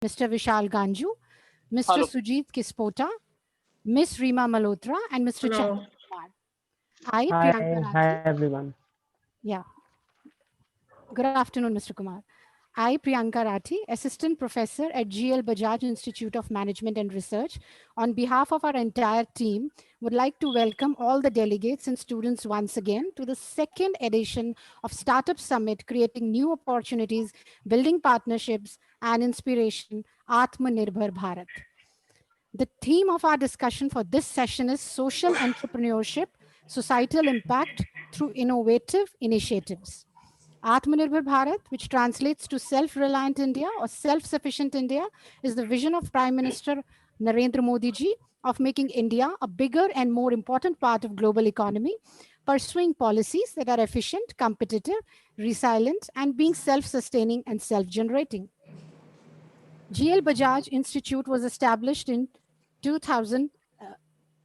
Mr. Vishal Ganju, Mr. Hello. Sujit Kispotta, Miss Reema Malhotra, and Mr. Hello. Chandan Kumar. I, Priyanka Hi, Rathi. hi everyone. Yeah, good afternoon, Mr. Kumar. I, Priyanka Rathi, Assistant Professor at GL Bajaj Institute of Management and Research, on behalf of our entire team, would like to welcome all the delegates and students once again to the second edition of Startup Summit, Creating New Opportunities, Building Partnerships, and Inspiration, Atmanirbhar Bharat. The theme of our discussion for this session is social entrepreneurship, societal impact through innovative initiatives. Atmanirbhar Bharat, which translates to self-reliant India or self-sufficient India, is the vision of Prime Minister Narendra Modi ji of making India a bigger and more important part of global economy, pursuing policies that are efficient, competitive, resilient, and being self-sustaining and self-generating. GL Bajaj Institute was established in 2000, uh,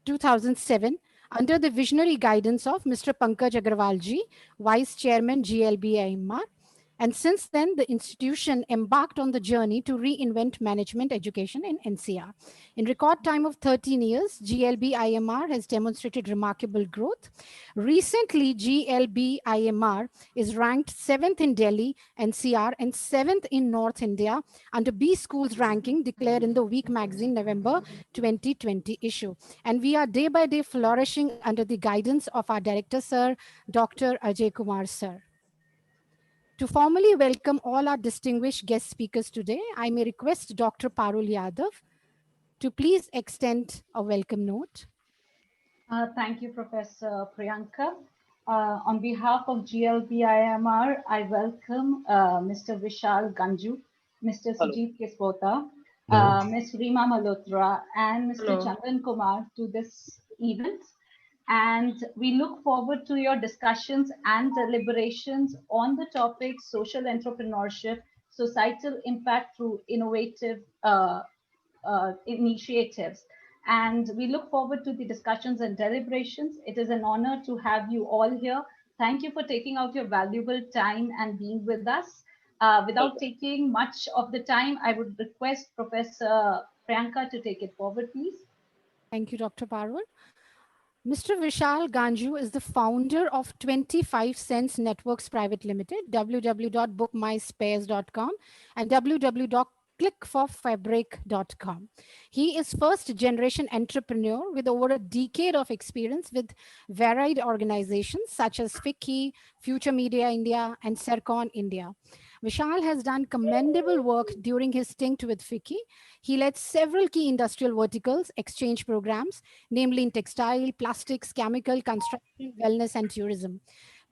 2007 under the visionary guidance of Mr. Pankaj Agarwal ji, Vice Chairman GLBIMR. And since then, the institution embarked on the journey to reinvent management education in NCR. In record time of 13 years, GLBIMR has demonstrated remarkable growth. Recently, GLBIMR is ranked 7th in Delhi, NCR, and 7th in North India under B Schools ranking declared in the Week magazine November 2020 issue. And we are day by day flourishing under the guidance of our director, Sir, Dr. Ajay Kumar, Sir. To formally welcome all our distinguished guest speakers today, I may request Dr. Parul Yadav to please extend a welcome note. Thank you, Professor Priyanka. On behalf of GLBIMR, I welcome Mr. Vishal Ganju, Mr. Hello. Sujit Kispotta, Hello. Ms. Reema Malhotra, and Mr. Hello. Chandan Kumar to this event. And we look forward to your discussions and deliberations on the topic social entrepreneurship, societal impact through innovative initiatives. And we look forward to the discussions and deliberations. It is an honor to have you all here. Thank you for taking out your valuable time and being with us. Without Welcome. taking much of the time, I would request Professor Priyanka to take it forward, please. Thank you, Dr. Parul. Mr. Vishal Ganju is the founder of 25 Cents Networks Private Limited, www.bookmyspares.com and www.clickforfabric.com. He is first generation entrepreneur with over a decade of experience with varied organizations such as FICCI, Future Media India, and Sercon India. Vishal has done commendable work during his stint with FICCI. He led several key industrial verticals, exchange programs, namely in textile, plastics, chemical, construction, wellness, and tourism.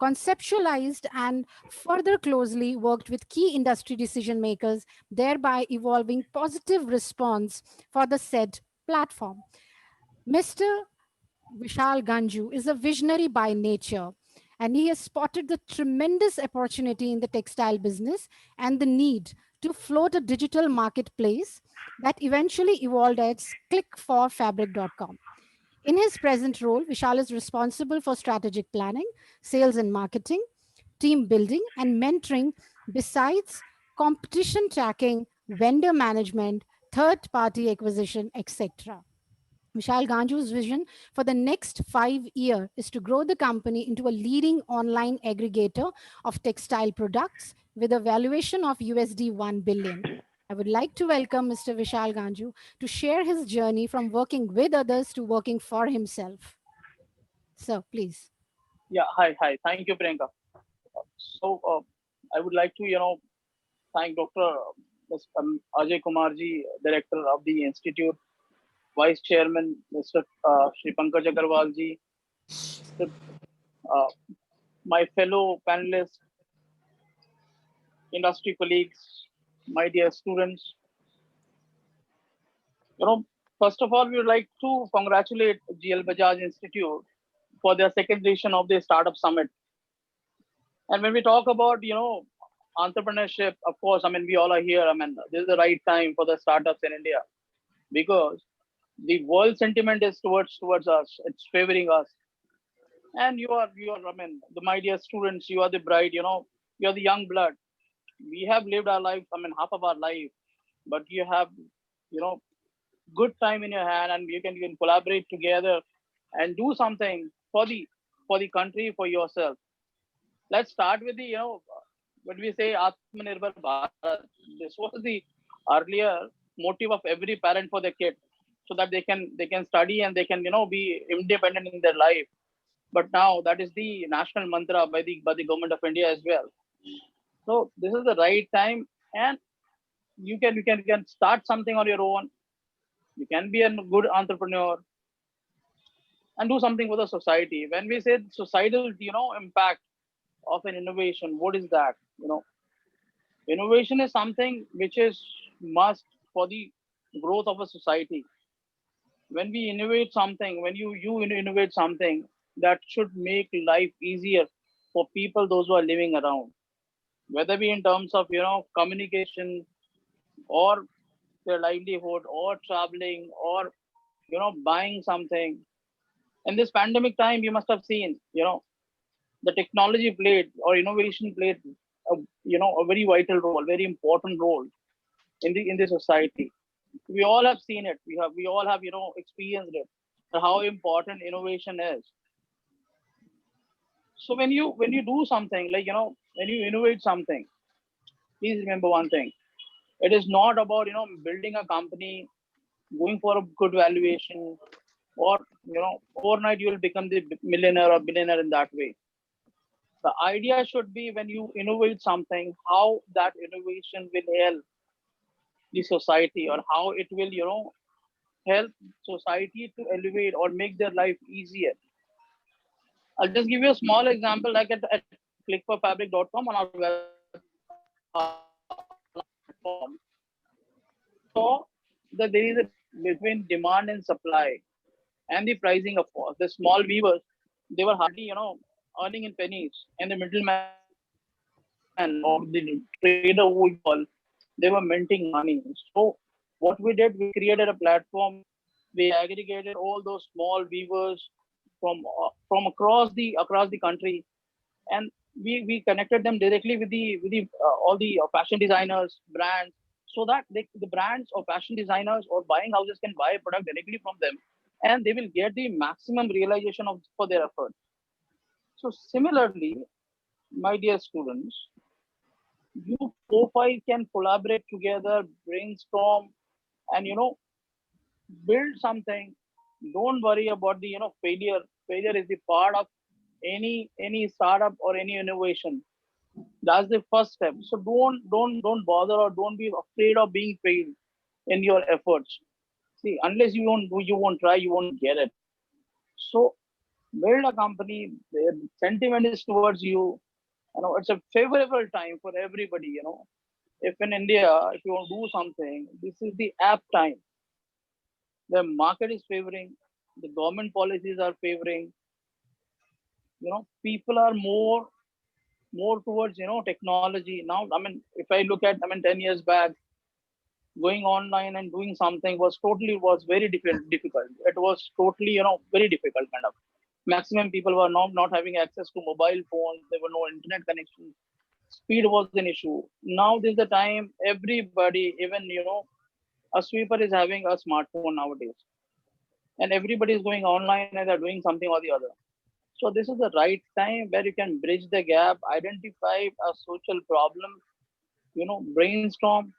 Conceptualized and further closely worked with key industry decision makers, thereby evolving positive response for the said platform. Mr. Vishal Ganju is a visionary by nature, and he has spotted the tremendous opportunity in the textile business and the need to float a digital marketplace that eventually evolved as clickforfabric.com. In his present role, Vishal is responsible for strategic planning, sales and marketing, team building, and mentoring, besides competition tracking, vendor management, third party acquisition, etc. Vishal Ganju's vision for the next 5 years is to grow the company into a leading online aggregator of textile products with a valuation of USD 1 billion. I would like to welcome Mr. Vishal Ganju to share his journey from working with others to working for himself. Sir, please. Yeah. Hi. Thank you, Priyanka. So, I would like to, thank Dr. Ajay Kumar ji, Director of the Institute, Vice Chairman, Mr. Shri Pankaj Agarwal ji, uh, my fellow panelists, industry colleagues, my dear students. You know, First of all, we would like to congratulate GL Bajaj Institute for their second edition of the Startup Summit. And when we talk about, entrepreneurship, of course, we all are here. This is the right time for the startups in India because the world sentiment is towards us. It's favoring us. And my dear students, you are the bride, you are the young blood. We have lived our life, half of our life but you have, you know, good time in your hand, and you can collaborate together and do something for the country, for yourself. Let's start with the, when we say Atmanirbhar Bharat, this was the earlier motive of every parent for their kid, so that they can study and they can, be independent in their life. But now that is the national mantra by the government of India as well. So this is the right time, and you can start something on your own. You can be a good entrepreneur and do something for the society. When we say societal, impact of an innovation, what is that? Innovation is something which is must for the growth of a society. When we innovate something, when you innovate something, that should make life easier for people, those who are living around, whether be in terms of, communication, or their livelihood, or traveling, or buying something. In this pandemic time, you must have seen, the technology played, or innovation played, a, a very vital role, very important role in the society. We all have seen it. We all have experienced it, how important innovation is. So when you do something, like, when you innovate something, please remember one thing: it is not about building a company, going for a good valuation, or overnight you will become the millionaire or billionaire in that way. The idea should be, when you innovate something, how that innovation will help the society, or how it will help society to elevate or make their life easier. I'll just give you a small example, like at clickforfabric.com, on our website, on our platform. So that there is a between demand and supply, and the pricing, of course. The small weavers, they were hardly, earning in pennies, and the middleman, or the trader, who you call, they were minting money. So what we did, we created a platform. We aggregated all those small weavers from across the country, and we connected them directly with the all the fashion designers, brands, so that the brands or fashion designers or buying houses can buy a product directly from them, and they will get the maximum realization of for their effort. So similarly, my dear students, you four five can collaborate together, brainstorm, and build something. Don't worry about the failure. Failure is the part of any startup or any innovation. That's the first step. So don't bother, or don't be afraid of being failed in your efforts. See, unless you won't do, you won't try, you won't get it. So build a company. The sentiment is towards you. It's a favorable time for everybody. If in India, if you want to do something, this is the apt time. The market is favoring, the government policies are favoring. People are more towards technology now. I mean, if I look at, 10 years back, going online and doing something was very difficult. It was totally very difficult, kind of. Maximum people were not having access to mobile phones. There were no internet connections. Speed was an issue. Now there's the time everybody, even a sweeper, is having a smartphone nowadays, and everybody is going online and they're doing something or the other. So this is the right time where you can bridge the gap, identify a social problem, brainstorm,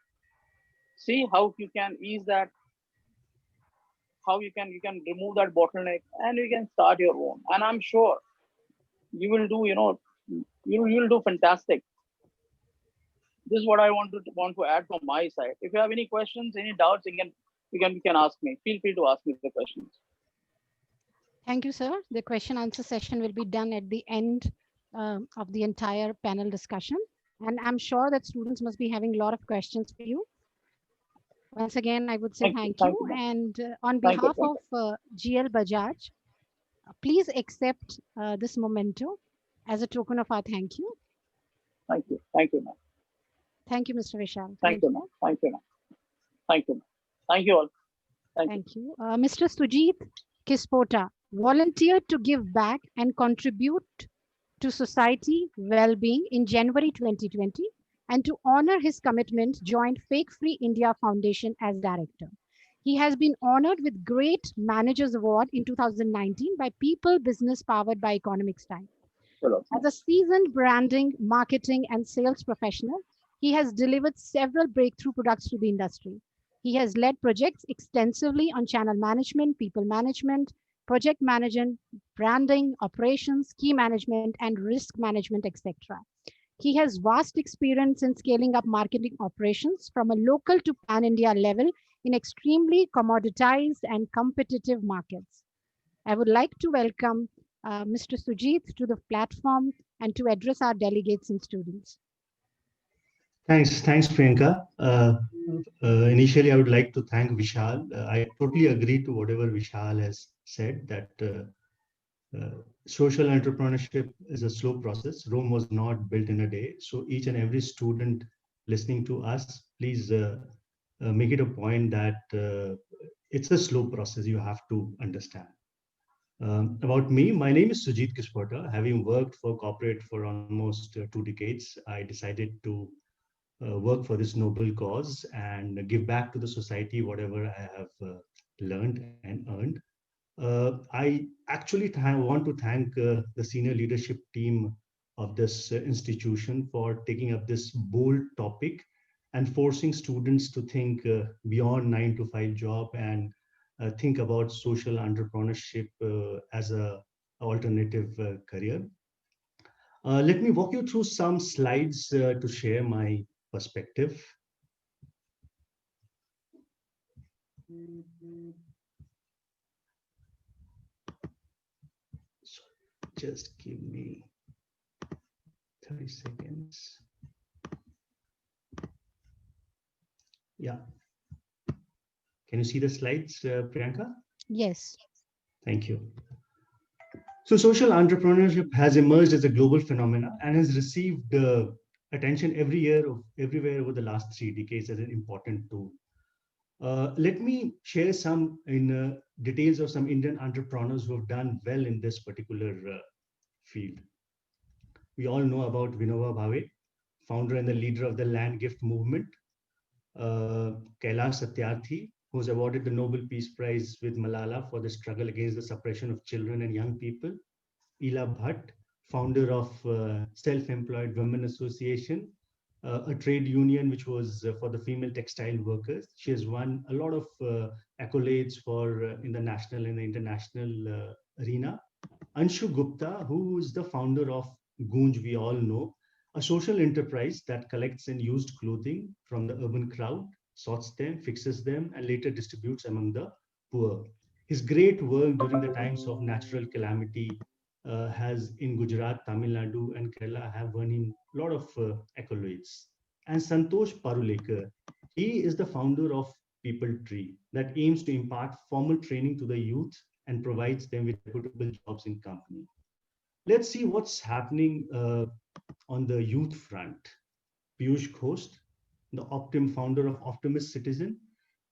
see how you can ease that, how you can remove that bottleneck, and you can start your own. And I'm sure you will do, you will do fantastic. This is what I want to add from my side. If you have any questions, any doubts, you can ask me. Feel free to ask me the questions. Thank you, sir. The question answer session will be done at the end of the entire panel discussion. And I'm sure that students must be having a lot of questions for you. Once again, I would say Thank you. thank Thank you. you, ma'am. And on Thank you. behalf Thank of you. GL Bajaj, please accept this memento as a token of our thank you. Thank you. Thank you, ma'am. Thank you, Mr. Vishal. Thank Thank you, you. ma'am. Thank you, ma'am. Thank you, ma'am. Thank you all. Thank you. Thank you. Mr. Sujit Kispotta volunteered to give back and contribute to society well-being in January 2020 and to honor his commitment, joined Fake Free India Foundation as director. He has been honored with Great Managers Award in 2019 by People Business Powered by Economics Times. Chalo. As a seasoned branding, marketing, and sales professional, he has delivered several breakthrough products to the industry. He has led projects extensively on channel management, people management, project management, branding, operations, key management, and risk management, etc. He has vast experience in scaling up marketing operations from a local to pan India level in extremely commoditized and competitive markets. I would like to welcome Mr. Sujit to the platform and to address our delegates and students. Thanks, Priyanka. Initially, I would like to thank Vishal. I totally agree to whatever Vishal has said, that social entrepreneurship is a slow process. Rome was not built in a day. So each and every student listening to us, please make it a point that it's a slow process. You have to understand. About me, my name is Sujit Kispotta. Having worked for corporate for almost 2 decades, I decided to work for this noble cause and give back to the society whatever I have learned and earned. I actually want to thank the senior leadership team of this institution for taking up this bold topic and forcing students to think beyond 9 to 5 job and think about social entrepreneurship as a alternative career. Let me walk you through some slides to share my perspective. So just give me 30 seconds. Yeah. Can you see the slides, Priyanka? Yes. Thank you. So social entrepreneurship has emerged as a global phenomenon and has received attention everywhere over the last 3 decades as an important tool. Let me share some details of some Indian entrepreneurs who have done well in this particular field. We all know about Vinoba Bhave, founder and the leader of the land gift movement. Kailash Satyarthi, who was awarded the Nobel Peace Prize with Malala for the struggle against the suppression of children and young people. Ila Bhatt, founder of Self-Employed Women Association, a trade union which was for the female textile workers. She has won a lot of accolades for in the national and the international arena. Anshu Gupta, who is the founder of Goonj, we all know, a social enterprise that collects and used clothing from the urban crowd, sorts them, fixes them, and later distributes among the poor. His great work during the times of natural calamity has in Gujarat, Tamil Nadu, and Kerala have won him a lot of accolades. And Santosh Parulekar, he is the founder of People Tree that aims to impart formal training to the youth and provides them with reputable jobs in company. Let's see what's happening on the youth front. Piyush Ghosh, the founder of Optimist Citizen,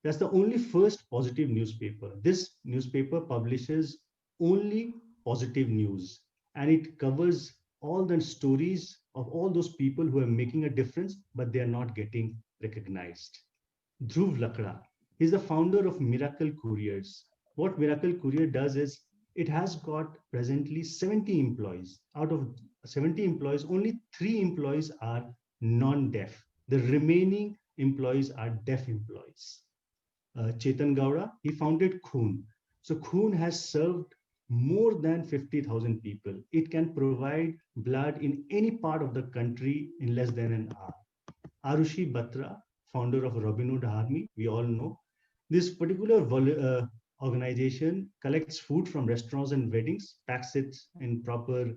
that's the only first positive newspaper. This newspaper publishes only positive news, and it covers all the stories of all those people who are making a difference, but they are not getting recognized. Dhruv Lakra, he's the founder of Miracle Couriers. What Miracle Courier does is it has got presently 70 employees. Out of 70 employees, only 3 employees are non-deaf. The remaining employees are deaf employees. Chetan Gowda, he founded Khoon. So Khoon has served more than 50,000 people. It can provide blood in any part of the country in less than an hour. Arushi Batra, founder of Robin Hood Army, we all know. This particular organization collects food from restaurants and weddings, packs it in proper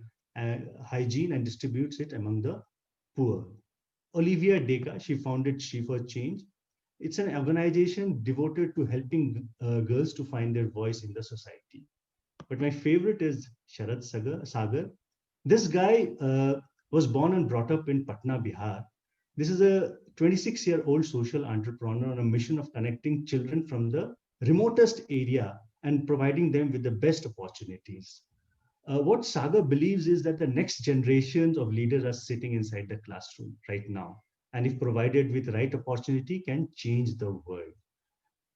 hygiene, and distributes it among the poor. Olivia Deka, she founded She for Change. It's an organization devoted to helping girls to find their voice in the society. But my favorite is Sharad Sagar. This guy was born and brought up in Patna, Bihar. This is a 26-year-old social entrepreneur on a mission of connecting children from the remotest area and providing them with the best opportunities. What Sagar believes is that the next generations of leaders are sitting inside the classroom right now. and if provided with right opportunity, can change the world.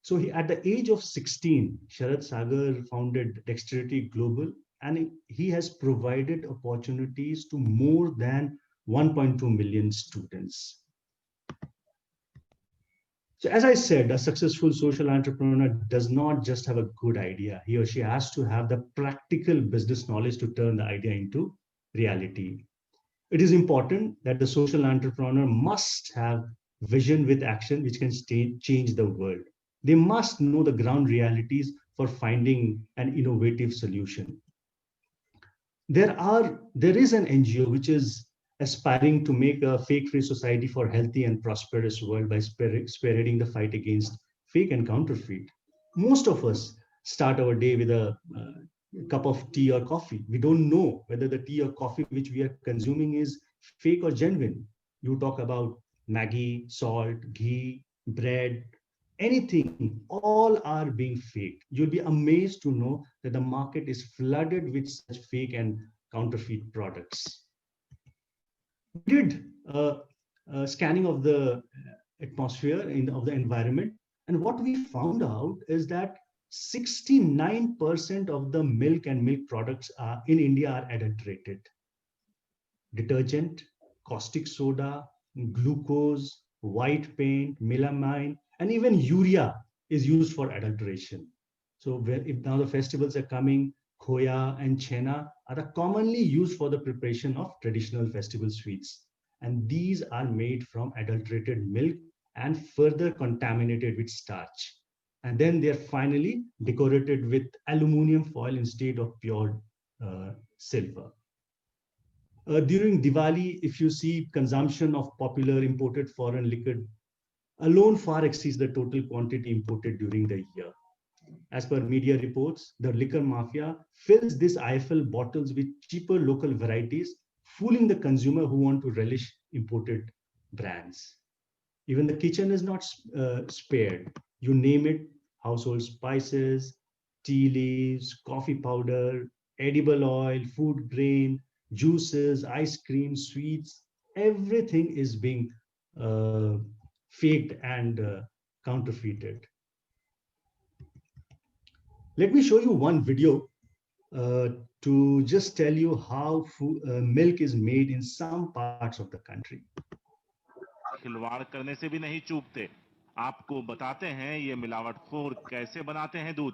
So at the age of 16, Sharat Sagar founded Dexterity Global, and he has provided opportunities to more than 1.2 million students. So as I said, a successful social entrepreneur does not just have a good idea. He or she has to have the practical business knowledge to turn the idea into reality. It is important that the social entrepreneur must have vision with action, which can change the world. They must know the ground realities for finding an innovative solution. There is an NGO which is aspiring to make a fake-free society for healthy and prosperous world by spearheading the fight against fake and counterfeit. Most of us start our day with a cup of tea or coffee. We don't know whether the tea or coffee which we are consuming is fake or genuine. You talk about Maggi, salt, ghee, bread, anything, all are being faked. You'll be amazed to know that the market is flooded with such fake and counterfeit products. We did a scanning of the atmosphere of the environment, and what we found out is that 69% of the milk and milk products in India are adulterated. Detergent, caustic soda, glucose, white paint, melamine, and even urea is used for adulteration. So if now the festivals are coming, khoya and chena are commonly used for the preparation of traditional festival sweets. And these are made from adulterated milk and further contaminated with starch. And then they're finally decorated with aluminum foil instead of pure silver. During Diwali, if you see consumption of popular imported foreign liquor alone far exceeds the total quantity imported during the year. As per media reports, the liquor mafia fills these IFL bottles with cheaper local varieties, fooling the consumer who want to relish imported brands. Even the kitchen is not spared. You name it, household spices, tea leaves, coffee powder, edible oil, food grain, juices, ice cream, sweets, everything is being faked and counterfeited. Let me show you one video to just tell you how milk is made in some parts of the country. खिलवाड़ करने से भी नहीं चूकते। आपको बताते हैं ये मिलावटखोर कैसे बनाते हैं दूध।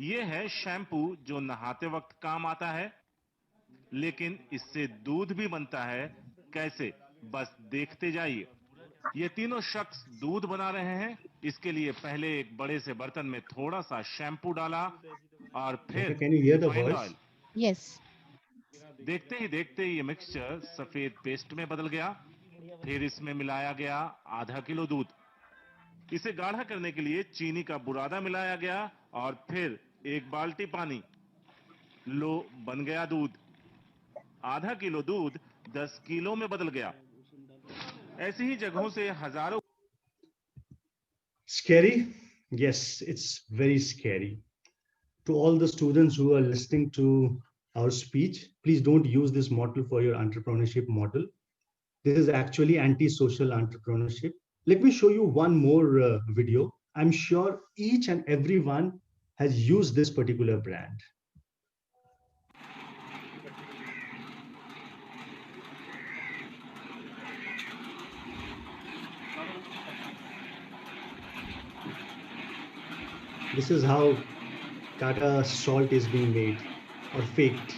ये है शैम्पू जो नहाते वक्त काम आता है, लेकिन इससे दूध भी बनता है। कैसे? बस देखते जाइए। ये तीनों शख्स दूध बना रहे हैं। इसके लिए पहले एक बड़े से बर्तन में थोड़ा सा शैम्पू डाला और फिर रिफाइंड ऑयल। Yes. देखते ही देखते ये मिक्सचर सफेद पेस्ट में बदल गया। फिर इसमें मिलाया गया आधा किलो दूध। इसे गाढ़ा करने के लिए चीनी का बुरादा मिलाया गया और फिर एक बाल्टी पानी। लो, बन गया दूध। आधा किलो दूध 10 किलो में बदल गया। ऐसी ही जगहों से हजारों। Scary? Yes, it's very scary. To all the students who are listening to our speech, please don't use this model for your entrepreneurship model. This is actually anti-social entrepreneurship. Let me show you one more video. I'm sure each and everyone has used this particular brand. This is how Tata salt is being made or faked.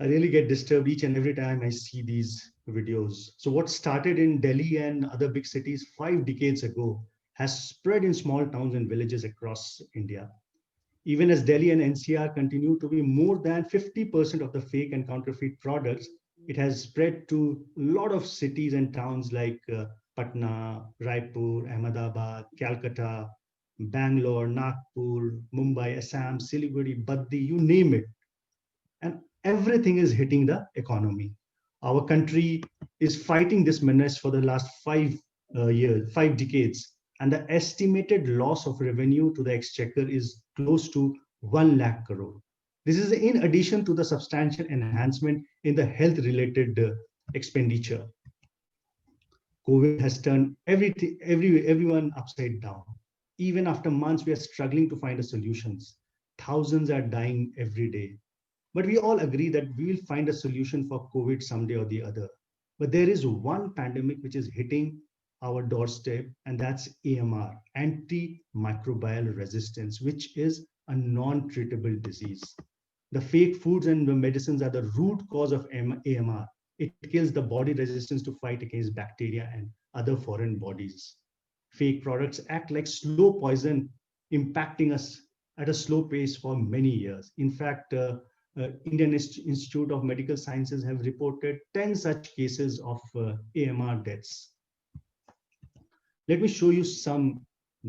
I really get disturbed each and every time I see these videos. So what started in Delhi and other big cities 5 decades ago has spread in small towns and villages across India. Even as Delhi and NCR continue to be more than 50% of the fake and counterfeit products, it has spread to a lot of cities and towns like Patna, Raipur, Ahmedabad, Calcutta, Bangalore, Nagpur, Mumbai, Assam, Siliguri, Baddi, you name it. And everything is hitting the economy. Our country is fighting this menace for the last 5 years, 5 decades, and the estimated loss of revenue to the exchequer is close to 1 lakh crore. This is in addition to the substantial enhancement in the health-related expenditure. COVID has turned everyone upside down. Even after months, we are struggling to find a solutions. Thousands are dying every day. But we all agree that we will find a solution for COVID someday or the other. But there is one pandemic which is hitting our doorstep, and that's AMR, antimicrobial resistance, which is a non-treatable disease. The fake foods and the medicines are the root cause of AMR. It kills the body resistance to fight against bacteria and other foreign bodies. Fake products act like slow poison, impacting us at a slow pace for many years. In fact, Indian Institute of Medical Sciences have reported 10 such cases of AMR deaths. Let me show you some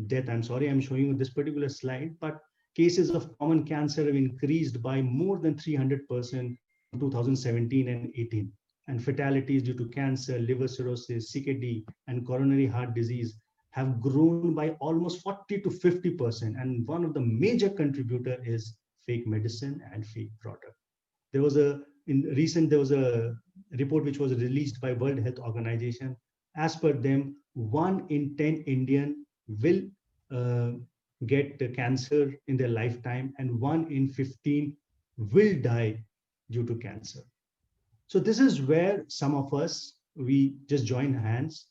death. I'm sorry, I'm showing you this particular slide, but cases of common cancer have increased by more than 300% from 2017 and 18. And fatalities due to cancer, liver cirrhosis, CKD, and coronary heart disease have grown by almost 40 to 50%. And one of the major contributor is fake medicine and fake product. There was a report which was released by World Health Organization. As per them, 1 in 10 Indian will get cancer in their lifetime, and 1 in 15 will die due to cancer. So this is where some of us, we just joined hands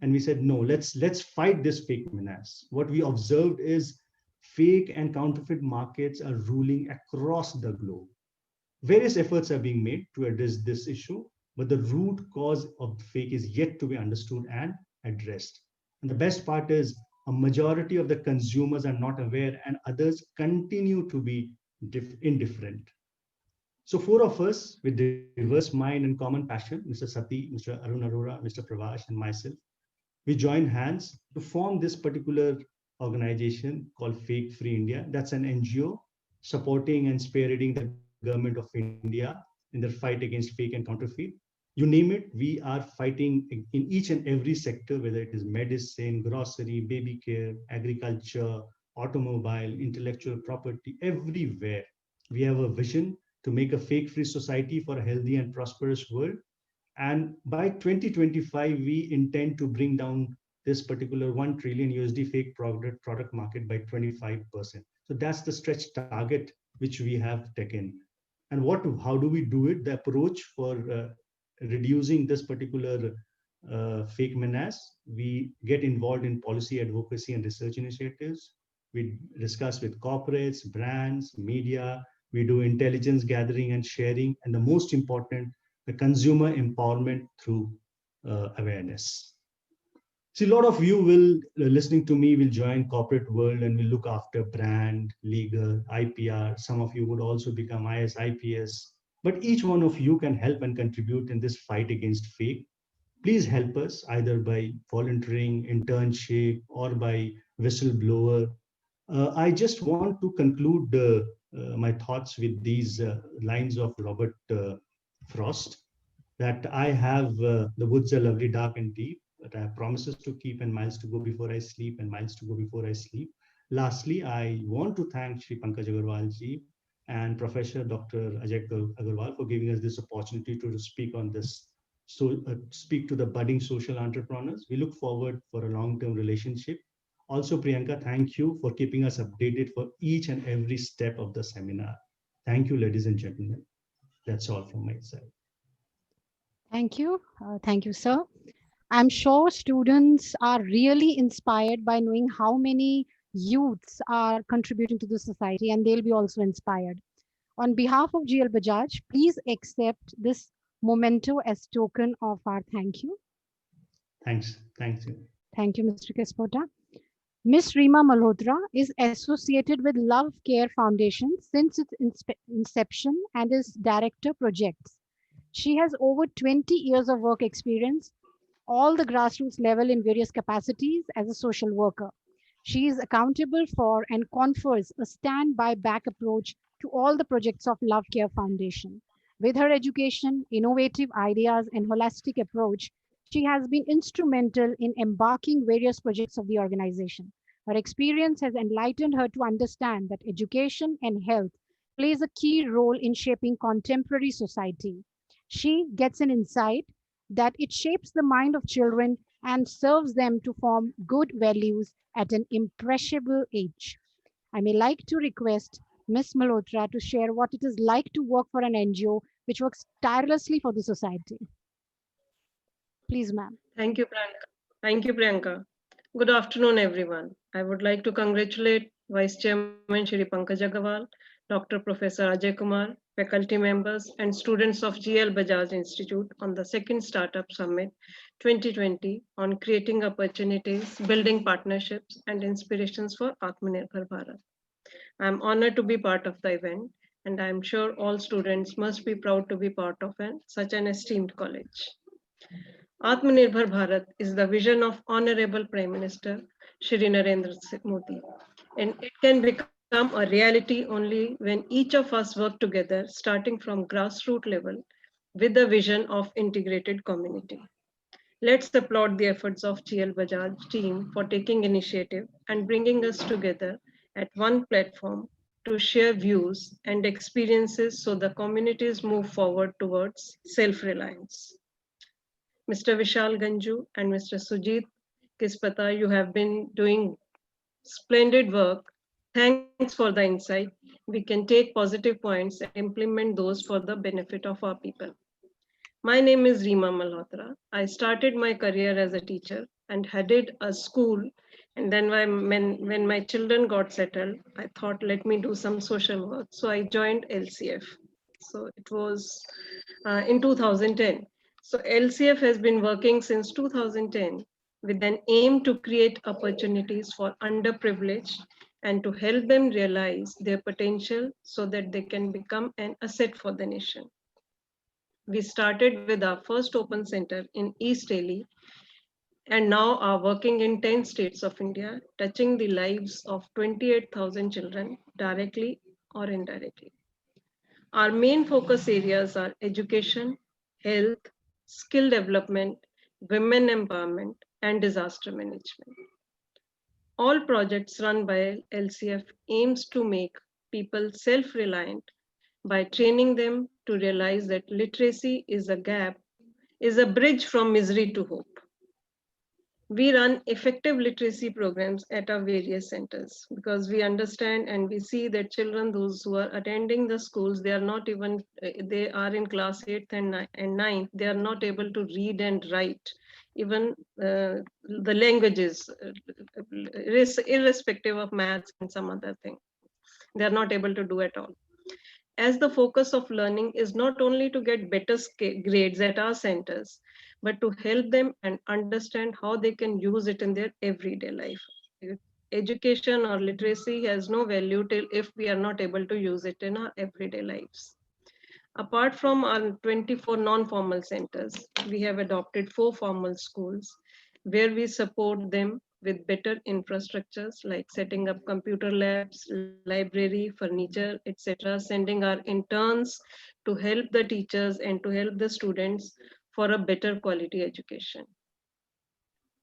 and we said, no, let's fight this fake menace. What we observed is fake and counterfeit markets are ruling across the globe. Various efforts are being made to address this issue, but the root cause of fake is yet to be understood and addressed. And the best part is a majority of the consumers are not aware, and others continue to be indifferent. So 4 of us with diverse mind and common passion, Mr. Sati, Mr. Arun Arora, Mr. Pravash, and myself, we joined hands to form this particular organization called Fake Free India. That's an NGO supporting and spearheading the government of India in their fight against fake and counterfeit. You name it, we are fighting in each and every sector, whether it is medicine, grocery, baby care, agriculture, automobile, intellectual property, everywhere. We have a vision to make a fake-free society for a healthy and prosperous world. And by 2025, we intend to bring down this particular 1 trillion USD fake product market by 25%. So that's the stretch target which we have taken. And how do we do it? The approach for reducing this particular fake menace, we get involved in policy advocacy and research initiatives. We discuss with corporates, brands, media. We do intelligence gathering and sharing. And the most important, the consumer empowerment through awareness. See, a lot of you will, listening to me, will join corporate world and will look after brand, legal, IPR. Some of you would also become IS, IPS. But each one of you can help and contribute in this fight against fake. Please help us either by volunteering, internship, or by whistleblower. I just want to conclude my thoughts with these lines of Robert Frost, that I have the woods are lovely, dark and deep, but I have promises to keep and miles to go before I sleep and miles to go before I sleep. Lastly, I want to thank Shri Pankaj Agarwal ji and Professor Dr. Agarwal for giving us this opportunity to speak on this, speak to the budding social entrepreneurs. We look forward for a long-term relationship. Also, Priyanka, thank you for keeping us updated for each and every step of the seminar. Thank you, ladies and gentlemen. That's all from my side. Thank you. Thank you, sir. I'm sure students are really inspired by knowing how many youths are contributing to the society, and they'll be also inspired. On behalf of GL Bajaj, please accept this memento as token of our thank you. Thanks. Thanks. Thank you, Mr. Kispotta. Ms. Reema Malhotra is associated with Love Care Foundation since its inception and is Director Projects. She has over 20 years of work experience, all the grassroots level in various capacities as a social worker. She is accountable for and confers a stand-by back approach to all the projects of Love Care Foundation. With her education, innovative ideas, and holistic approach, she has been instrumental in embarking various projects of the organization. Her experience has enlightened her to understand that education and health plays a key role in shaping contemporary society. She gets an insight that it shapes the mind of children and serves them to form good values at an impressionable age. I may like to request Ms. Malhotra to share what it is like to work for an NGO which works tirelessly for the society. Please, ma'am. Thank you, Priyanka. Thank you, Priyanka. Good afternoon, everyone. I would like to congratulate Vice Chairman Shri Pankaj Agarwal, Dr. Professor Ajay Kumar, faculty members, and students of GL Bajaj Institute on the second Startup Summit 2020 on creating opportunities, building partnerships, and inspirations for Atmanirbhar Bharat. I am honored to be part of the event, and I am sure all students must be proud to be part of such an esteemed college. Atmanirbhar Bharat is the vision of Honorable Prime Minister Shri Narendra Modi, and it can become a reality only when each of us work together, starting from grassroots level with the vision of integrated community. Let's applaud the efforts of GL Bajaj team for taking initiative and bringing us together at one platform to share views and experiences so the communities move forward towards self-reliance. Mr. Vishal Ganju and Mr. Sujit Kispotta, you have been doing splendid work. Thanks for the insight. We can take positive points and implement those for the benefit of our people. My name is Reema Malhotra. I started my career as a teacher and headed a school. And then when my children got settled, I thought, let me do some social work. So I joined LCF. So it was in 2010. So LCF has been working since 2010 with an aim to create opportunities for underprivileged and to help them realize their potential so that they can become an asset for the nation. We started with our first open center in East Delhi and now are working in 10 states of India, touching the lives of 28,000 children directly or indirectly. Our main focus areas are education, health, skill development, women empowerment, and disaster management. All projects run by LCF aims to make people self-reliant by training them to realize that literacy is a bridge from misery to hope. We run effective literacy programs at our various centers because we understand and we see that children, those who are attending the schools, they are not even, they are in class 8th and 9th, they are not able to read and write, even the languages, irrespective of maths and some other thing. They are not able to do at all. As the focus of learning is not only to get better grades at our centers, but to help them and understand how they can use it in their everyday life. Education or literacy has no value till if we are not able to use it in our everyday lives. Apart from our 24 non-formal centers, we have adopted 4 formal schools where we support them with better infrastructures like setting up computer labs, library, furniture, etc., sending our interns to help the teachers and to help the students for a better quality education.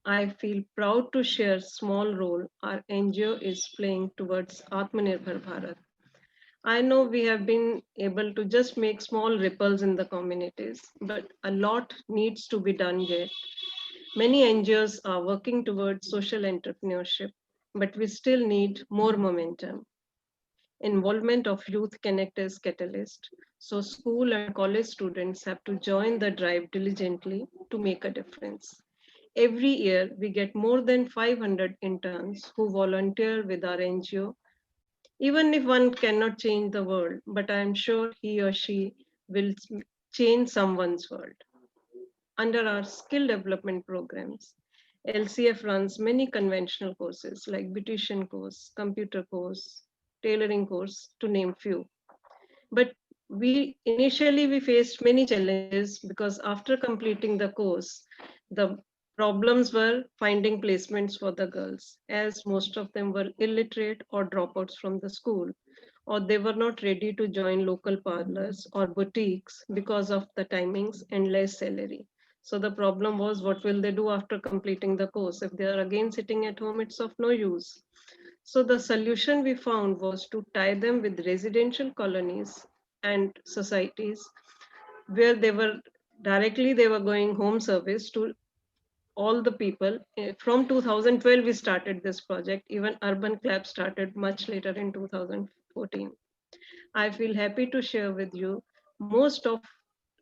I feel proud to share small role our NGO is playing towards Atmanirbhar Bharat. I know we have been able to just make small ripples in the communities, but a lot needs to be done yet. Many NGOs are working towards social entrepreneurship, but we still need more momentum. Involvement of Youth Connect is catalyst, so school and college students have to join the drive diligently to make a difference. Every year, we get more than 500 interns who volunteer with our NGO. Even if one cannot change the world, but I am sure he or she will change someone's world. Under our skill development programs, LCF runs many conventional courses like beautician course, computer course, tailoring course, to name few. But initially we faced many challenges because after completing the course, the problems were finding placements for the girls, as most of them were illiterate or dropouts from the school, or they were not ready to join local parlors or boutiques because of the timings and less salary. So the problem was, what will they do after completing the course? If they are again sitting at home, it's of no use. So the solution we found was to tie them with residential colonies and societies where they were going home service to all the people. From 2012, we started this project. Even Urban Club started much later in 2014. I feel happy to share with you most of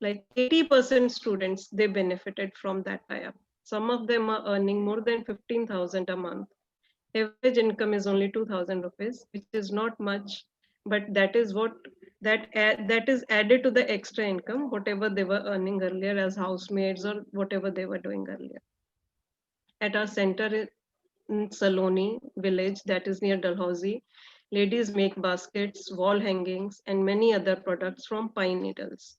like 80% students, they benefited from that tie-up. Some of them are earning more than 15,000 a month. Average income is only 2,000 rupees, which is not much, but that is what that is added to the extra income, whatever they were earning earlier as housemaids or whatever they were doing earlier. At our center in Saloni village, that is near Dalhousie, ladies make baskets, wall hangings, and many other products from pine needles.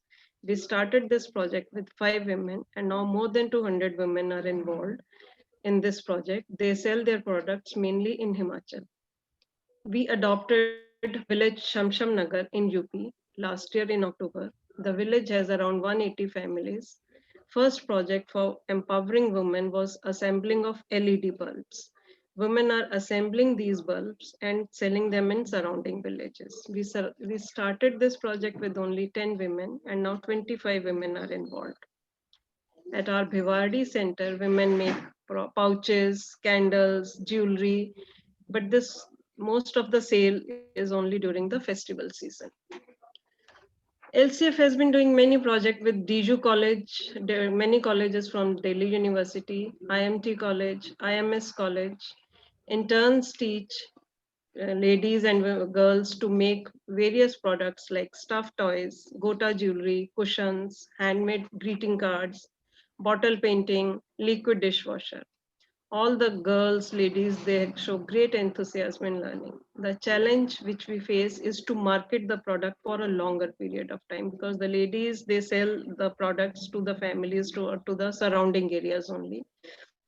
We started this project with 5 women, and now more than 200 women are involved in this project. They sell their products mainly in Himachal. We adopted village Shamsham Nagar in UP last year in October. The village has around 180 families. First project for empowering women was assembling of LED bulbs. Women are assembling these bulbs and selling them in surrounding villages. We started this project with only 10 women, and now 25 women are involved. At our Bhiwadi center, women make pouches, candles, jewelry, but this most of the sale is only during the festival season. LCF has been doing many projects with Diju College, there are many colleges from Delhi University, IMT College, IMS College. Interns teach ladies and girls to make various products like stuffed toys, gota jewelry, cushions, handmade greeting cards, bottle painting, liquid dishwasher. All the girls, ladies, they show great enthusiasm in learning. The challenge which we face is to market the product for a longer period of time, because the ladies, they sell the products to the families, to the surrounding areas only.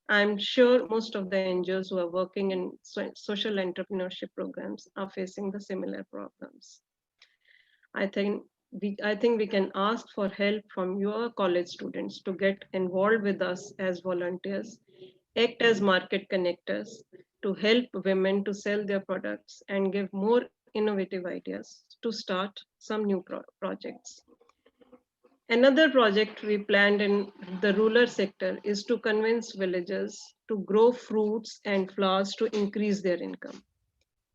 I'm sure most of the NGOs who are working in social entrepreneurship programs are facing the similar problems. I think we can ask for help from your college students to get involved with us as volunteers, act as market connectors to help women to sell their products and give more innovative ideas to start some new projects. Another project we planned in the rural sector is to convince villagers to grow fruits and flowers to increase their income.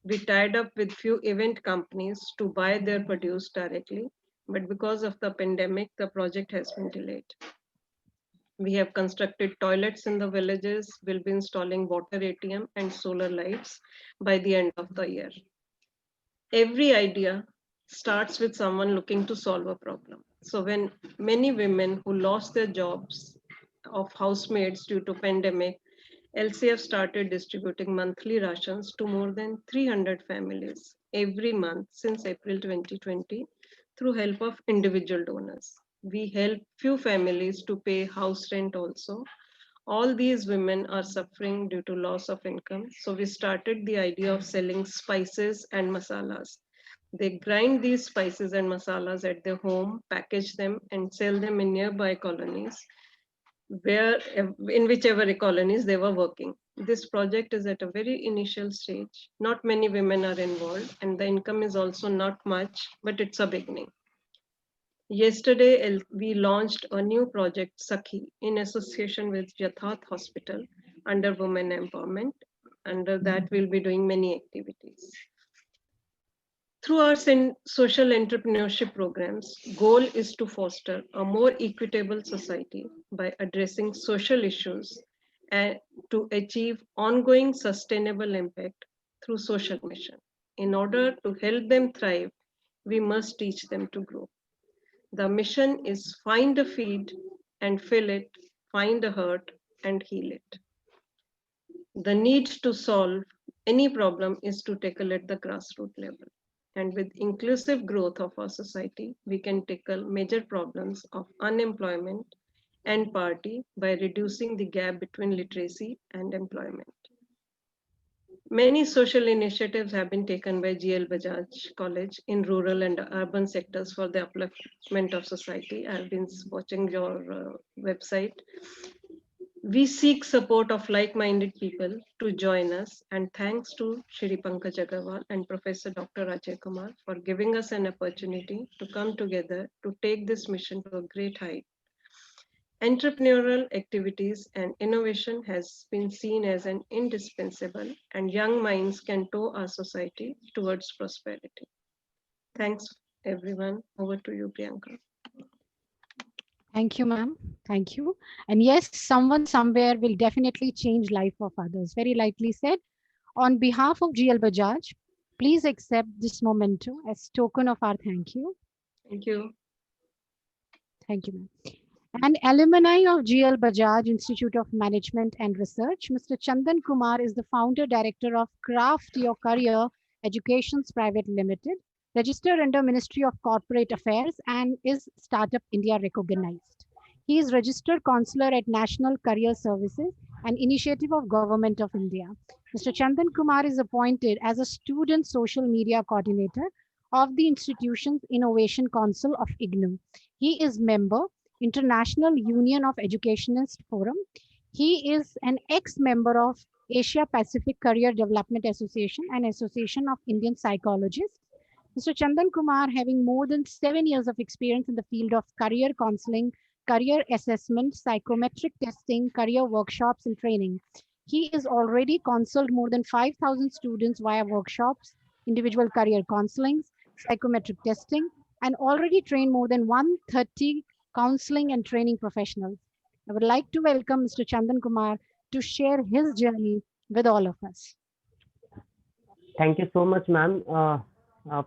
We tied up with few event companies to buy their produce directly, but because of the pandemic, the project has been delayed. We have constructed toilets in the villages, will be installing water ATM and solar lights by the end of the year. Every idea starts with someone looking to solve a problem. So when many women who lost their jobs of housemaids due to pandemic, LCF started distributing monthly rations to more than 300 families every month since April 2020 through help of individual donors. We help few families to pay house rent also. All these women are suffering due to loss of income. So we started the idea of selling spices and masalas. They grind these spices and masalas at their home, package them and sell them in nearby colonies, where in whichever colonies they were working. This project is at a very initial stage. Not many women are involved and the income is also not much, but it's a beginning. Yesterday, we launched a new project, Sakhi, in association with Yatharth Hospital under Women Empowerment. Under that, we'll be doing many activities. Through our social entrepreneurship programs, goal is to foster a more equitable society by addressing social issues and to achieve ongoing sustainable impact through social mission. In order to help them thrive, we must teach them to grow. The mission is find a feed and fill it, find a hurt and heal it. The need to solve any problem is to tackle at the grassroots level. And with inclusive growth of our society, we can tackle major problems of unemployment and poverty by reducing the gap between literacy and employment. Many social initiatives have been taken by GL Bajaj College in rural and urban sectors for the upliftment of society. I've been watching your website. We seek support of like-minded people to join us, and thanks to Shri Pankaj Agarwal and Professor Dr. Ajay Kumar for giving us an opportunity to come together to take this mission to a great height. Entrepreneurial activities and innovation has been seen as an indispensable, and young minds can tow our society towards prosperity. Thanks, everyone. Over to you, Priyanka. Thank you, ma'am. Thank you. And yes, someone somewhere will definitely change life of others. Very lightly said. On behalf of GL Bajaj, please accept this memento as token of our thank you. Thank you. Thank you, ma'am. And alumni of GL Bajaj Institute of Management and Research, Mr. Chandan Kumar is the founder director of Craft Your Career Educations Private Limited, registered under Ministry of Corporate Affairs and is Startup India recognized. He is registered counselor at National Career Services, an initiative of Government of India. Mr. Chandan Kumar is appointed as a student social media coordinator of the institution's Innovation Council of IGNOU. He is member International Union of Educationists Forum. He is an ex-member of Asia Pacific Career Development Association and Association of Indian Psychologists. Mr. Chandan Kumar, having more than 7 years of experience in the field of career counseling, career assessment, psychometric testing, career workshops and training. He is already counseled more than 5,000 students via workshops, individual career counselings, psychometric testing, and already trained more than 130 counseling and training professionals. I would like to welcome Mr. Chandan Kumar to share his journey with all of us. Thank you so much, ma'am.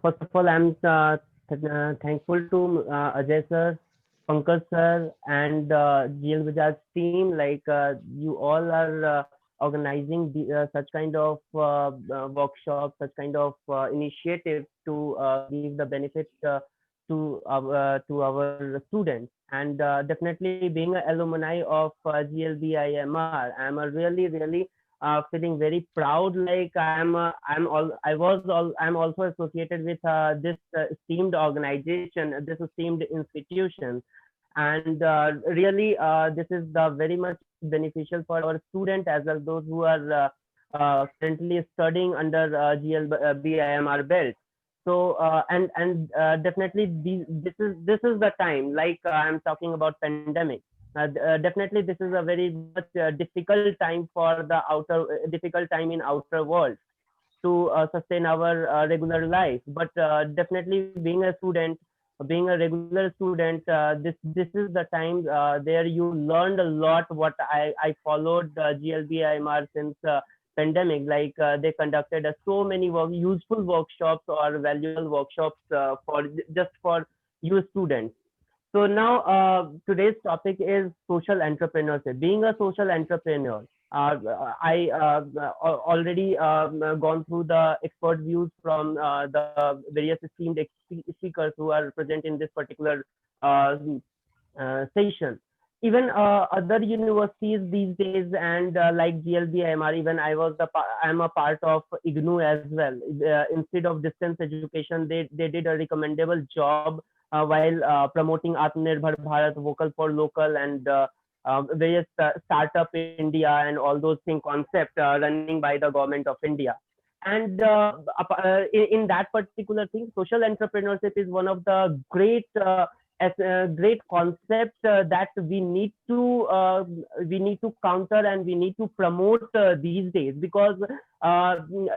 First of all, I'm thankful to Ajay sir, Pankaj sir, and GL Bajaj team. Like you all are organizing such kind of workshops, such kind of initiatives to give the benefit to our students. And definitely being an alumni of GLBIMR, I'm a really feeling very proud. Like I'm also associated with this esteemed organization, this esteemed institution, and really this is the very much beneficial for our students as well, those who are currently studying under GLBIMR belt. So and definitely this is the time, like I'm talking about pandemic. Definitely this is a very much difficult time for the difficult time in outer world to sustain our regular life. But definitely being a regular student, this is the time there you learned a lot. What I followed GLBIMR since pandemic. Like they conducted so many useful workshops or valuable workshops for you students. So now today's topic is social entrepreneurship. Being a social entrepreneur, I already gone through the expert views from the various esteemed speakers who are present in this particular session. Even other universities these days, and like GLBIMR, even I'm a part of IGNOU as well. Instead of distance education, they did a recommendable job while promoting Atmanirbhar Bharat, vocal for local, and various startup India and all those thing concept running by the government of India. And in that particular thing, social entrepreneurship is one of the great great concept that we need to counter and we need to promote these days, because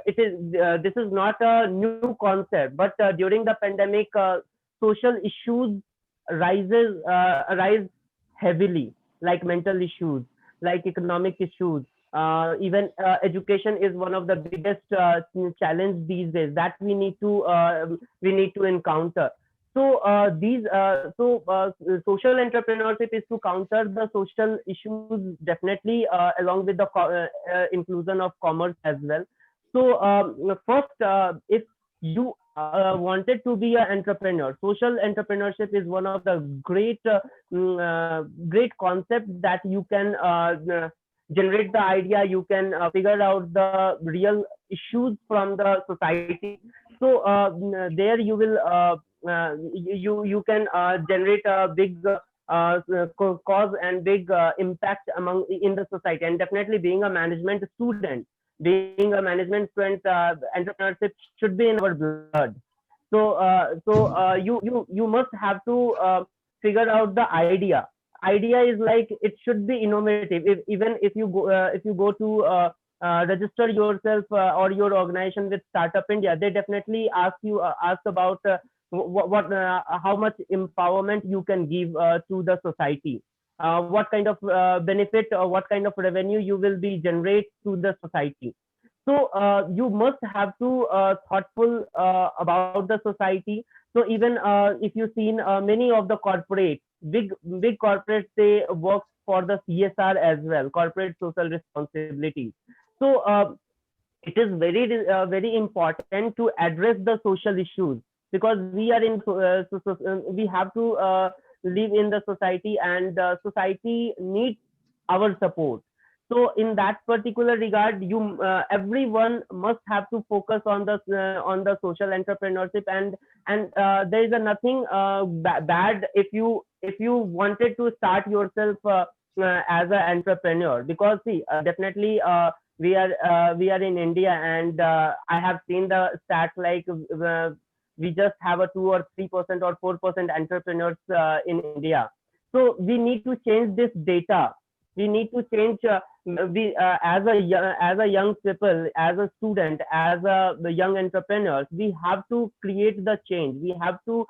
this is not a new concept, but during the pandemic social issues arise heavily, like mental issues, like economic issues. Even education is one of the biggest challenge these days that we need to encounter. So social entrepreneurship is to counter the social issues, definitely along with the inclusion of commerce as well. So first, if you wanted to be an entrepreneur, social entrepreneurship is one of the great great concepts that generate the idea, you can figure out the real issues from the society. So there you will you can generate a big cause and big impact among in the society. And definitely being a management student, being a management student, entrepreneurship should be in our blood. So you must have to figure out the idea is like it should be innovative. Even if you go to register yourself or your organization with Startup India, they definitely ask about what how much empowerment you can give to the society, what kind of benefit or what kind of revenue you will be generate to the society. So you must have to thoughtful about the society. So even if you've seen many of the corporates, big corporates, they work for the CSR as well, corporate social responsibility. So it is very important to address the social issues, because we are in we have to live in the society, and society needs our support. So in that particular regard, you everyone must have to focus on the social entrepreneurship. And there is a nothing bad if you wanted to start yourself as an entrepreneur, because see, definitely we are in India, and I have seen the stats like we just have a 2 or 3% or 4% entrepreneurs in India. So we need to change this data. We need to change. We as a young people, as a student, as the young entrepreneurs, we have to create the change. We have to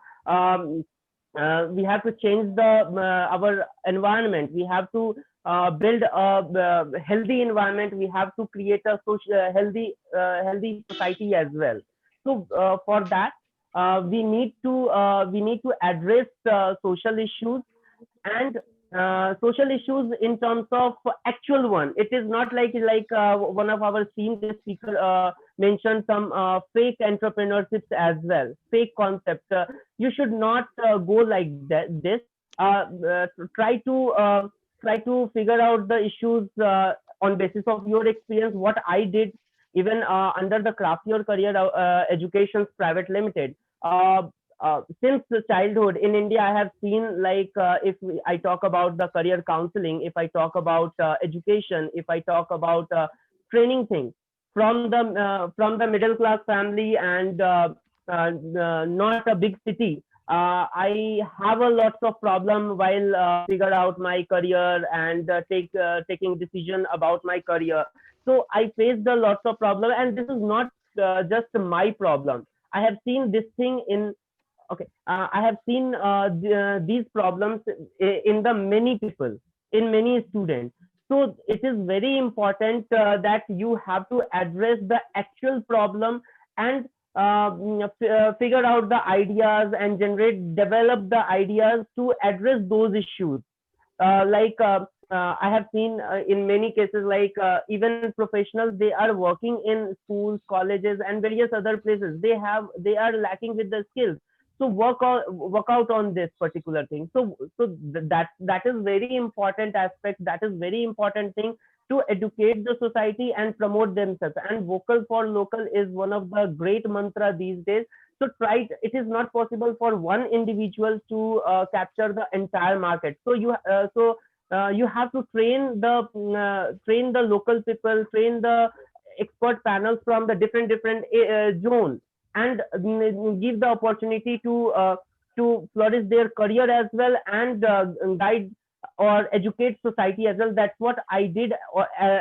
change the our environment. We have to build a healthy environment. We have to create a social healthy society as well. So for that, we need to address social issues, and social issues in terms of actual one. It is not like one of our esteemed speaker mentioned some fake entrepreneurships as well, fake concepts. You should not go like that. This try to figure out the issues on basis of your experience. What I did, even under the Craft Your Career Educations Private Limited. Since childhood in India, I have seen like if I talk about the career counseling, if I talk about education, if I talk about training things from the middle class family, and not a big city. I have a lots of problem while figure out my career and taking decision about my career. So I faced a lots of problem, and this is not just my problem. I have seen this thing in okay I have seen these problems in the many people, in many students. So it is very important that you have to address the actual problem, and figure out the ideas and develop the ideas to address those issues. I have seen in many cases, like even professionals, they are working in schools, colleges, and various other places. They are lacking with the skills. So work out on this particular thing. That is very important aspect. That is very important thing to educate the society and promote themselves. And vocal for local is one of the great mantra these days. So it is not possible for one individual to capture the entire market. So you have to train the local people, train the expert panels from the different zones, and give the opportunity to flourish their career as well, and guide or educate society as well. That's what I did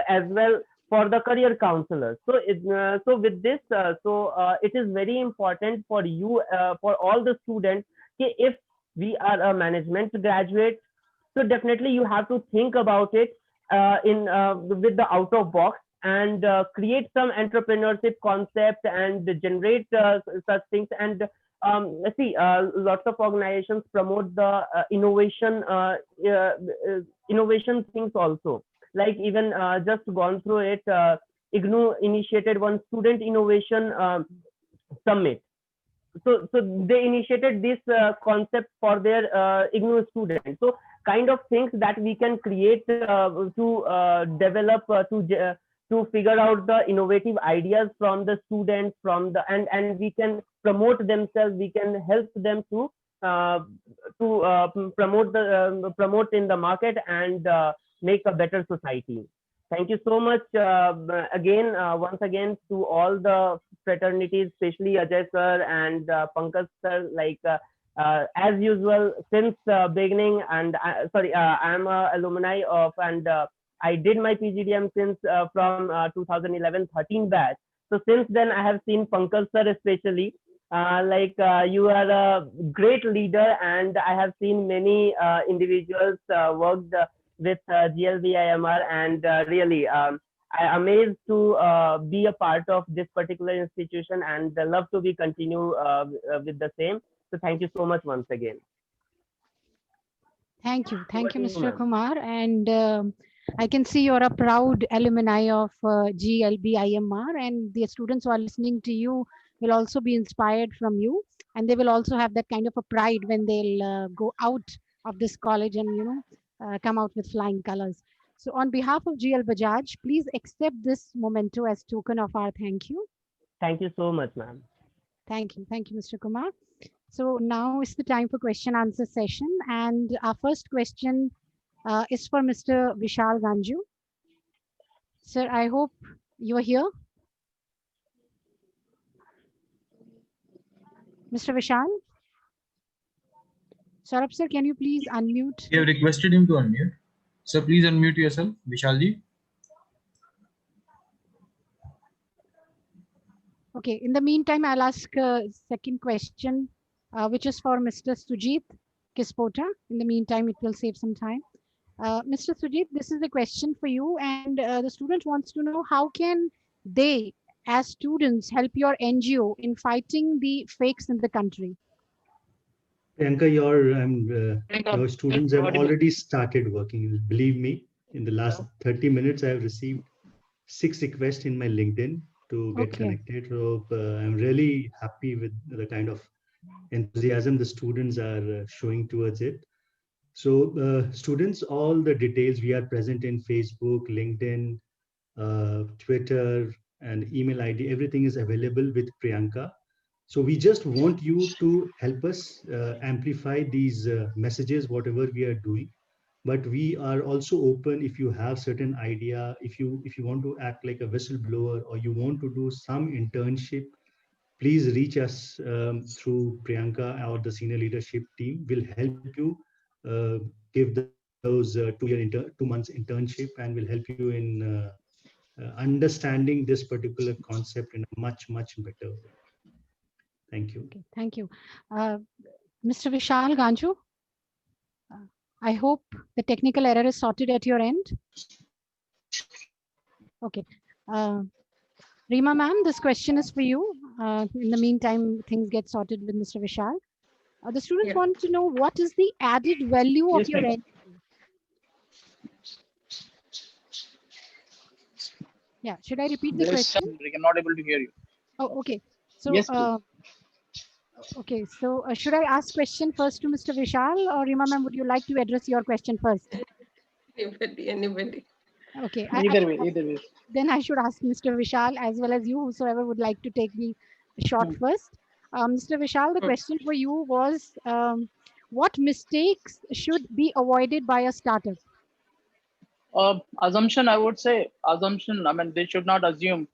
as well for the career counselors. So with this, it is very important for you, for all the students, if we are a management graduate, so definitely you have to think about it in with the out of box, and create some entrepreneurship concept and generate such things. And see, lots of organizations promote the innovation things also. Like even just gone through it, IGNU initiated one student innovation summit. So they initiated this concept for their IGNU students. So kind of things that we can create to develop to figure out the innovative ideas from the students, from the and we can promote themselves, we can help them to promote in the market and make a better society. Thank you so much again, once again, to all the fraternities, especially Ajay sir and Pankaj sir. As usual, since beginning, and I'm a alumni of, and I did my PGDM since from 2011-13 batch. So since then, I have seen Pankaj sir especially. You are a great leader, and I have seen many individuals worked with GLBIMR, and really I'm amazed to be a part of this particular institution, and love to be continue with the same. So thank you so much once again. Thank you, Mr. ma'am. Kumar, and I can see you're a proud alumni of GLBIMR, and the students who are listening to you will also be inspired from you, and they will also have that kind of a pride when they'll go out of this college and come out with flying colors. So on behalf of GL Bajaj, please accept this memento as token of our thank you. Thank you so much, ma'am. Thank you, Mr. Kumar. So now is the time for question answer session, and our first question is for Mr. Vishal Ganju. Sir, I hope you are here. Mr. Vishal? Saurabh sir, can you please unmute? You have requested him to unmute. So please unmute yourself, Vishalji. Okay, in the meantime, I'll ask a second question, which is for Mr. Sujit Kispotta. In the meantime, it will save some time. Mr. Sujit, this is a question for you, and the student wants to know how can they, as students, help your NGO in fighting the fakes in the country? Priyanka, your students have already started working. Believe me, in the last 30 minutes, I have received 6 requests in my LinkedIn to get connected. So I'm really happy with the kind of enthusiasm the students are showing towards it. So students, all the details, we are present in Facebook, LinkedIn, Twitter, and email ID. Everything is available with Priyanka. So we just want you to help us amplify these messages, whatever we are doing. But we are also open if you have certain idea, if you want to act like a whistleblower, or you want to do some internship, please reach us through Priyanka or the senior leadership team. Will help you give those 2 months internship, and will help you in understanding this particular concept in a much better way. Thank you. Okay, thank you. Mr. Vishal Ganju, I hope the technical error is sorted at your end. Okay. Reema ma'am, this question is for you. In the meantime, things get sorted with Mr. Vishal. The students want to know what is the added value of your NGO? Yeah, should I repeat the question? We are not able to hear you. Oh, okay. So, Yes, okay. So, should I ask question first to Mr. Vishal, or Reema ma'am, would you like to address your question first? Anybody. Okay. Either way. Then I should ask Mr. Vishal as well as you, whosoever would like to take the shot first. Mr. Vishal, the question for you was, what mistakes should be avoided by a startup? Assumption, I would say, assumption. I mean, they should not assume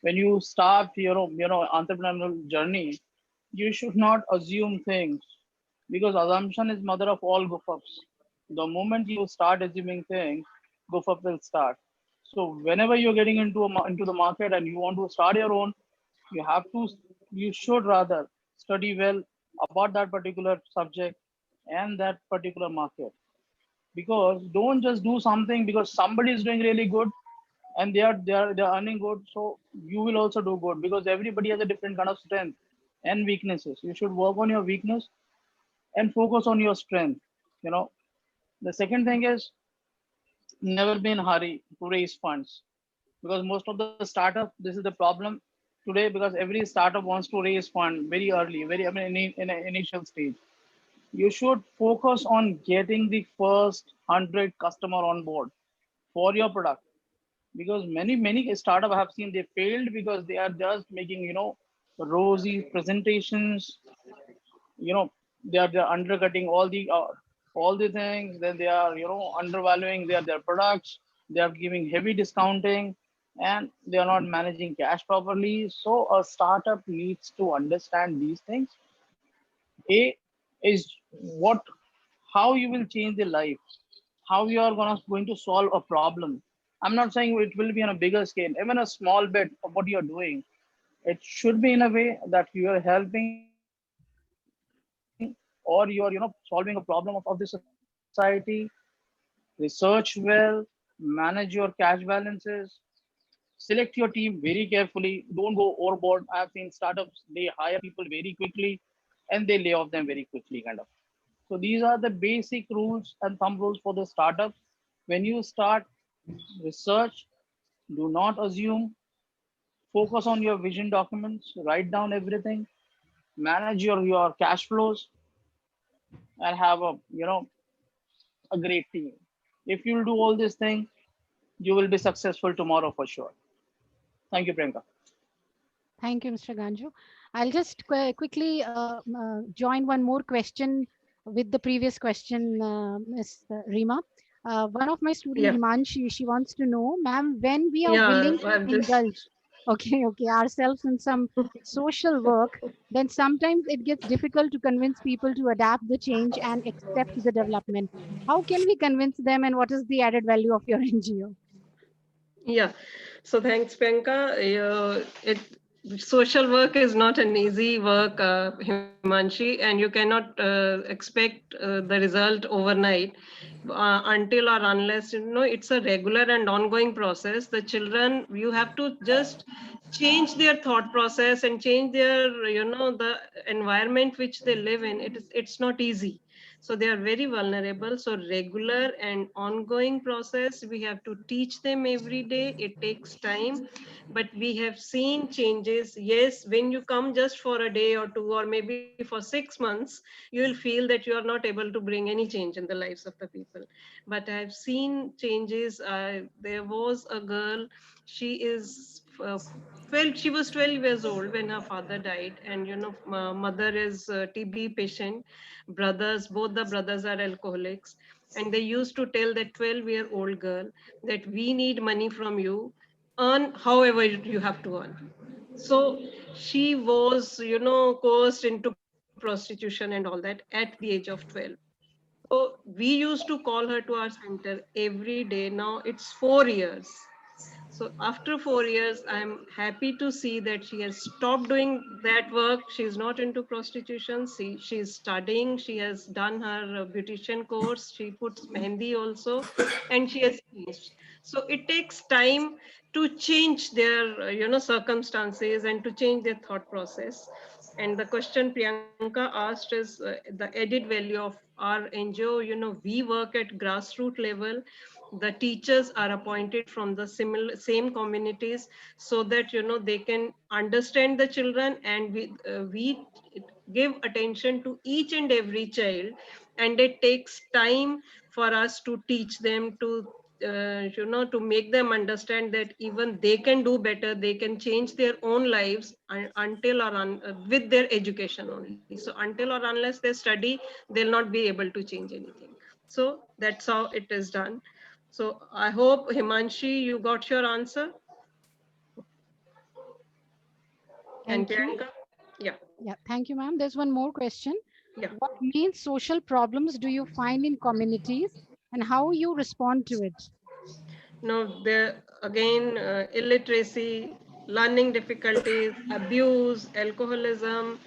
when you start your entrepreneurial journey, you should not assume things, because assumption is mother of all goof-ups. The moment you start assuming things, goof-up will start. So whenever you're getting into the market and you want to start your own, you should rather study well about that particular subject and that particular market. Because don't just do something because somebody is doing really good and they're earning good, so you will also do good, because everybody has a different kind of strength and weaknesses. You should work on your weakness and focus on your strength. The second thing is, never be in a hurry to raise funds, because most of the startup, this is the problem today, because every startup wants to raise fund very early, in an initial stage. You should focus on getting the first 100 customer on board for your product, because many startup I have seen they failed because they are just making rosy presentations. They're undercutting all the things. Then they are undervaluing their products. They are giving heavy discounting, and they are not managing cash properly. So a startup needs to understand these things. A is what how you will change the life, how you are going to solve a problem. I'm not saying it will be on a bigger scale, even a small bit of what you're doing. It should be in a way that you are helping, or you are solving a problem of the society. Research well, manage your cash balances, select your team very carefully. Don't go overboard. I have seen startups, they hire people very quickly and they lay off them very quickly, kind of. So these are the basic rules and thumb rules for the startups. When you start, research, do not assume, focus on your vision documents, write down everything, manage your cash flows, and have a great team. If you'll do all these things, you will be successful tomorrow for sure. Thank you, Priyanka. Thank you, Mr. Ganju. I'll just quickly join one more question with the previous question, Ms. Reema. One of my student, Yeah, Himanshi, she wants to know, ma'am, when we are yeah, willing to I'm just indulge, okay, ourselves in some social work, then sometimes it gets difficult to convince people to adapt the change and accept the development. How can we convince them, and what is the added value of your NGO? yeah. So thanks, Priyanka. Social work is not an easy work, Himanshi, and you cannot expect the result overnight until or unless it's a regular and ongoing process. The children, you have to just change their thought process and change their the environment which they live in. It's not easy, so they are very vulnerable. So regular and ongoing process, we have to teach them every day. It takes time, but we have seen changes. Yes, when you come just for a day or two, or maybe for 6 months, you will feel that you are not able to bring any change in the lives of the people. But I've seen changes. There was a girl, she is 12, she was 12 years old when her father died, and mother is a TB patient, brothers, both the brothers are alcoholics, and they used to tell that 12-year-old girl that we need money from you, earn however you have to earn. So she was coerced into prostitution and all that at the age of 12. So we used to call her to our center every day. Now it's 4 years. So after 4 years, I'm happy to see that she has stopped doing that work. She's not into prostitution. She's studying. She has done her beautician course. She puts mehendi also, and she has changed. So it takes time to change their circumstances and to change their thought process. And the question Priyanka asked is the added value of our NGO. We work at grassroots level. The teachers are appointed from the same communities, so that they can understand the children, and we give attention to each and every child. And it takes time for us to teach them, to make them understand that even they can do better, they can change their own lives, with their education only. So until or unless they study, they'll not be able to change anything. So that's how it is done. So I hope, Himanshi, you got your answer. And Thank you. Priyanka? Yeah, Yeah, thank you, ma'am. There's one more question. yeah. What main social problems do you find in communities and how you respond to it? No, there again, illiteracy, learning difficulties, abuse, alcoholism,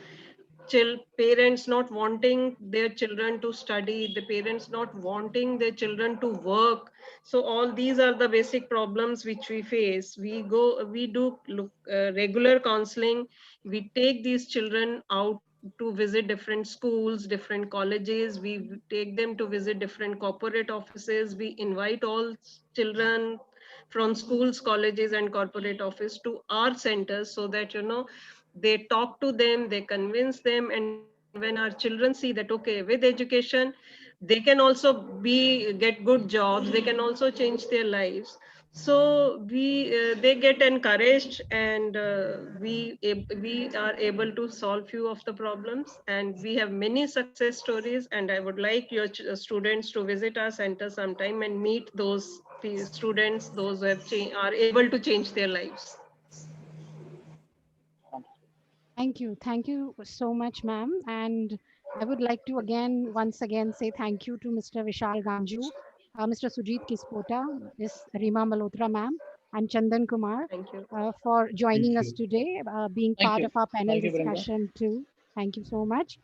parents not wanting their children to study, the parents not wanting their children to work. So all these are the basic problems which we face. We do regular counseling. We take these children out to visit different schools, different colleges. We take them to visit different corporate offices. We invite all children from schools, colleges, and corporate office to our centers, so that they talk to them, they convince them, and they when our children see that, okay, with education, they can also get good jobs, they can also change their lives. So they get encouraged, and we are able to solve few of the problems, and we have many success stories. And I would like your students to visit our center sometime and meet those students, those who are able to change their lives. Thank you. Thank you so much, ma'am. And I would like to once again say thank you to Mr. Vishal Ganju, Mr. Sujit Kispotta, Ms. Reema Malhotra, ma'am, and Chandan Kumar Thank you. for joining Thank us you. today, being Thank part you. of our panel Thank you, Priyanka. discussion too. Thank you so much.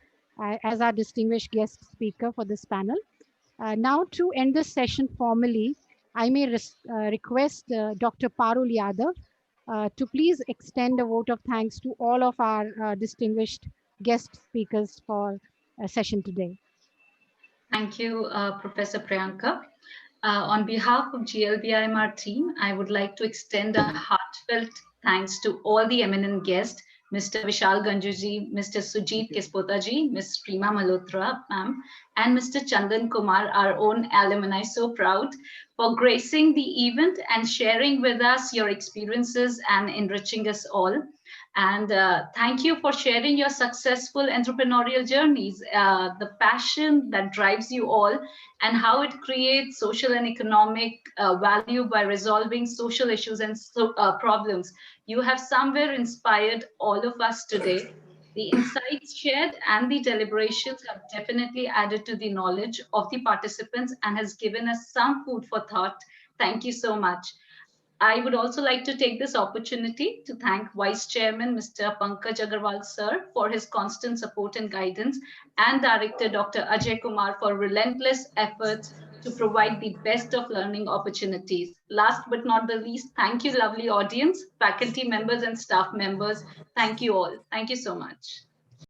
As our distinguished guest speaker for this panel. Now to end this session formally, I may request Dr. Parul Yadav to please extend a vote of thanks to all of our distinguished guest speakers for session today. Thank you, Professor Priyanka. On behalf of GLBIMR team, I would like to extend a heartfelt thanks to all the eminent guests, Mr. Vishal Ganju ji, Mr. Sujit Kispotta ji, Ms. Reema Malhotra ma'am, and Mr. Chandan Kumar, our own alumni, so proud, for gracing the event and sharing with us your experiences and enriching us all. And thank you for sharing your successful entrepreneurial journeys, the passion that drives you all, and how it creates social and economic value by resolving social issues and problems. You have somewhere inspired all of us today. The insights shared and the deliberations have definitely added to the knowledge of the participants and has given us some food for thought. Thank you so much. I would also like to take this opportunity to thank Vice Chairman Mr. Pankaj Agarwal sir for his constant support and guidance, and Director Dr. Ajay Kumar for relentless efforts to provide the best of learning opportunities. Last but not the least, thank you, lovely audience, faculty members and staff members. Thank you all. Thank you so much.